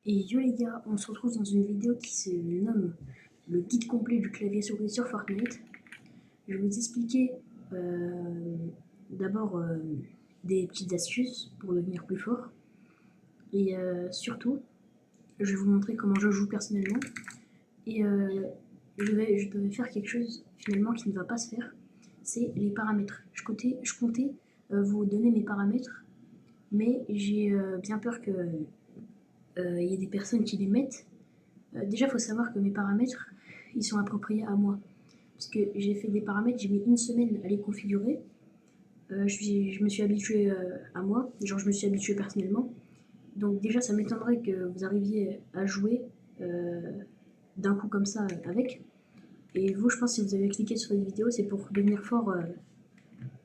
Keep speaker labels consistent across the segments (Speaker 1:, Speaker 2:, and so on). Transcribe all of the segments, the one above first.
Speaker 1: Et yo les gars, on se retrouve dans une vidéo qui se nomme le guide complet du clavier souris sur Fortnite. Je vais vous expliquer d'abord des petites astuces pour devenir plus fort. Et surtout, je vais vous montrer comment je joue personnellement. Et je devais faire quelque chose finalement qui ne va pas se faire. C'est les paramètres. Je comptais vous donner mes paramètres, mais j'ai bien peur que il y ait des personnes qui les mettent. Déjà, il faut savoir que mes paramètres, ils sont appropriés à moi. Parce que j'ai fait des paramètres, j'ai mis une semaine à les configurer. Je me suis habitué à moi, genre je me suis habitué personnellement. Donc déjà, ça m'étonnerait que vous arriviez à jouer euh, d'un coup comme ça avec. Et vous, je pense, si vous avez cliqué sur une vidéo, c'est pour devenir fort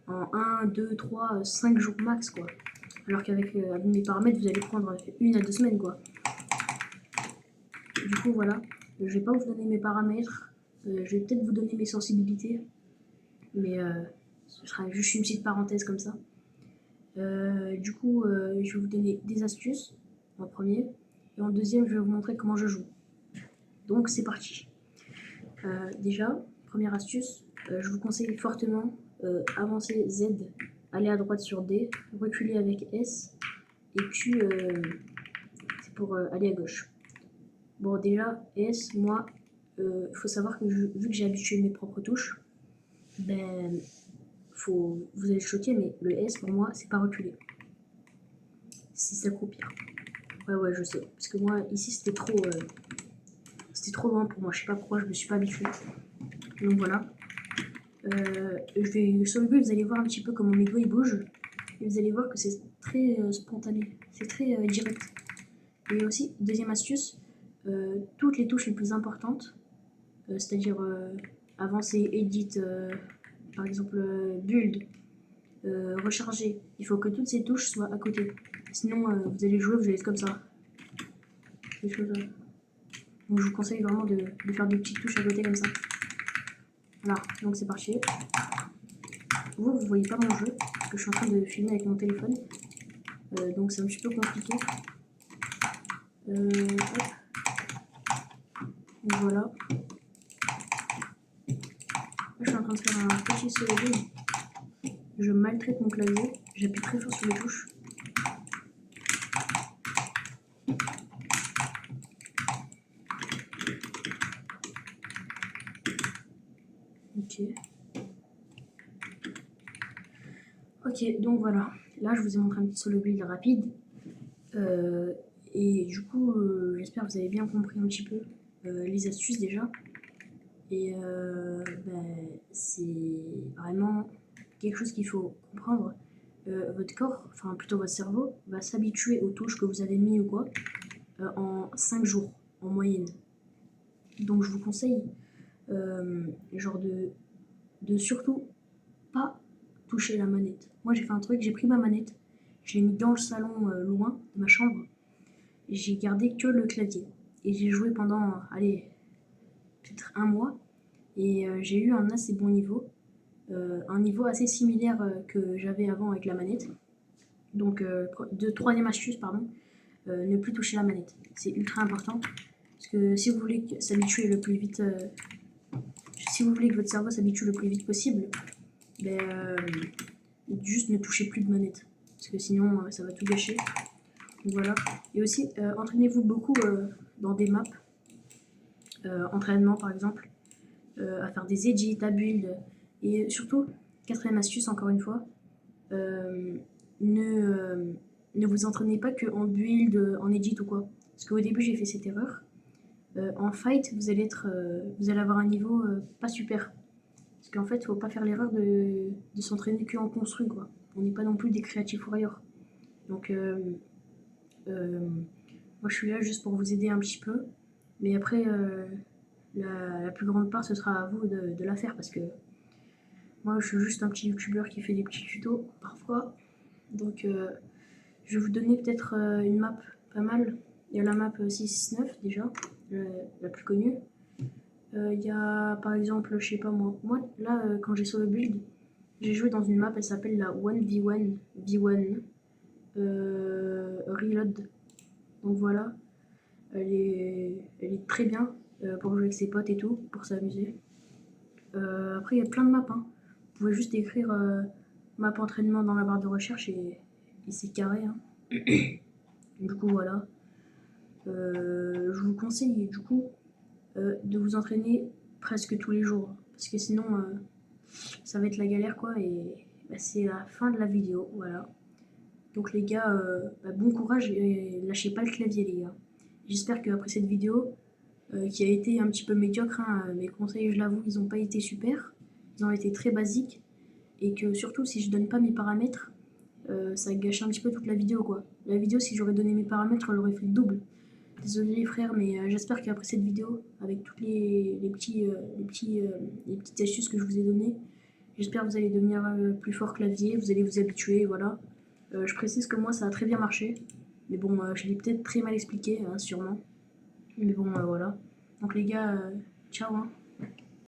Speaker 1: en 1, 2, 3, 5 jours max, quoi. Alors qu'avec mes paramètres, vous allez prendre 1 à 2 semaines, quoi. Du coup, voilà. Je vais pas vous donner mes paramètres. Je vais peut-être vous donner mes sensibilités. Mais ce sera juste une petite parenthèse comme ça. Du coup, je vais vous donner des astuces en premier. Et en deuxième, je vais vous montrer comment je joue. Donc, c'est parti. Déjà, première astuce, je vous conseille fortement avancer Z, aller à droite sur D, reculer avec S, et Q, c'est pour aller à gauche. Bon, déjà, S, moi, faut savoir que vu que j'ai habitué mes propres touches, ben, vous allez choquer, mais le S pour moi, c'est pas reculer. Si ça croupir. Ouais, je sais. Parce que moi, ici, c'était trop loin pour moi. Je sais pas pourquoi, je me suis pas habituée. Donc voilà. Sur le but, vous allez voir un petit peu comment mes doigts ils bougent. Et vous allez voir que c'est très spontané. C'est très direct. Et aussi, deuxième astuce, toutes les touches les plus importantes, c'est-à-dire avancer, edit, par exemple build, recharger. Il faut que toutes ces touches soient à côté. Sinon, vous allez jouer, vous allez être comme ça. Des choses. Donc je vous conseille vraiment de faire des petites touches à côté comme ça. Voilà, donc c'est parti. Vous voyez pas mon jeu, parce que je suis en train de filmer avec mon téléphone. Donc c'est un petit peu compliqué. Hop. Donc voilà. Là, je suis en train de faire un petit solo. Je maltraite mon clavier. J'appuie très fort sur les touches. Ok. Ok, donc voilà. Là, je vous ai montré un petit solo build rapide. Et du coup, j'espère que vous avez bien compris un petit peu les astuces déjà. Et c'est vraiment quelque chose qu'il faut comprendre. Votre corps, enfin plutôt votre cerveau, va s'habituer aux touches que vous avez mis ou quoi en 5 jours en moyenne. Donc je vous conseille genre de surtout pas toucher la manette. Moi j'ai fait un truc, j'ai pris ma manette, je l'ai mis dans le salon loin de ma chambre, et j'ai gardé que le clavier. Et j'ai joué pendant, allez, peut-être un mois, et j'ai eu un assez bon niveau. Un niveau assez similaire que j'avais avant avec la manette. Donc, troisième astuce, pardon, ne plus toucher la manette. C'est ultra important. Parce que si vous voulez s'habituer le plus vite, si vous voulez que votre cerveau s'habitue le plus vite possible, ben, juste ne touchez plus de manette. Parce que sinon, ça va tout gâcher. Donc voilà. Et aussi, entraînez-vous beaucoup dans des maps. Entraînement, par exemple. À faire des edits, à build. Et surtout, quatrième astuce, encore une fois, ne vous entraînez pas qu'en build, en edit ou quoi. Parce qu'au début, j'ai fait cette erreur. En fight, vous allez avoir un niveau pas super. Parce qu'en fait, il faut pas faire l'erreur de s'entraîner qu'en construit, quoi. On n'est pas non plus des créatifs warriors. Donc, moi, je suis là juste pour vous aider un petit peu. Mais après, la plus grande part, ce sera à vous de la faire. Parce que moi, je suis juste un petit youtubeur qui fait des petits tutos, parfois. Donc, je vais vous donner peut-être une map pas mal. Il y a la map 669 déjà, la plus connue. Il y a par exemple, je sais pas moi, là quand j'ai solo build, j'ai joué dans une map, elle s'appelle la 1v1 V1 Reload. Donc voilà. elle est très bien pour jouer avec ses potes et tout, pour s'amuser. Après, il y a plein de maps, hein. Vous pouvez juste écrire map entraînement dans la barre de recherche et c'est carré, hein. Du coup, voilà. Je vous conseille, du coup, de vous entraîner presque tous les jours. Parce que sinon, ça va être la galère, quoi. Et bah, c'est la fin de la vidéo, voilà. Donc les gars, bah, bon courage et lâchez pas le clavier, les gars. J'espère qu'après cette vidéo, qui a été un petit peu médiocre, hein, mes conseils, je l'avoue, ils n'ont pas été super. Ils ont été très basiques. Et que surtout, si je donne pas mes paramètres, ça gâche un petit peu toute la vidéo, quoi. La vidéo, si j'aurais donné mes paramètres, elle aurait fait le double. Désolé les frères, mais j'espère qu'après cette vidéo, avec toutes les petites astuces que je vous ai données, j'espère que vous allez devenir plus fort clavier, vous allez vous habituer, voilà. Je précise que moi, ça a très bien marché. Mais bon, je l'ai peut-être très mal expliqué, hein, sûrement. Mais bon, voilà. Donc les gars, ciao, hein.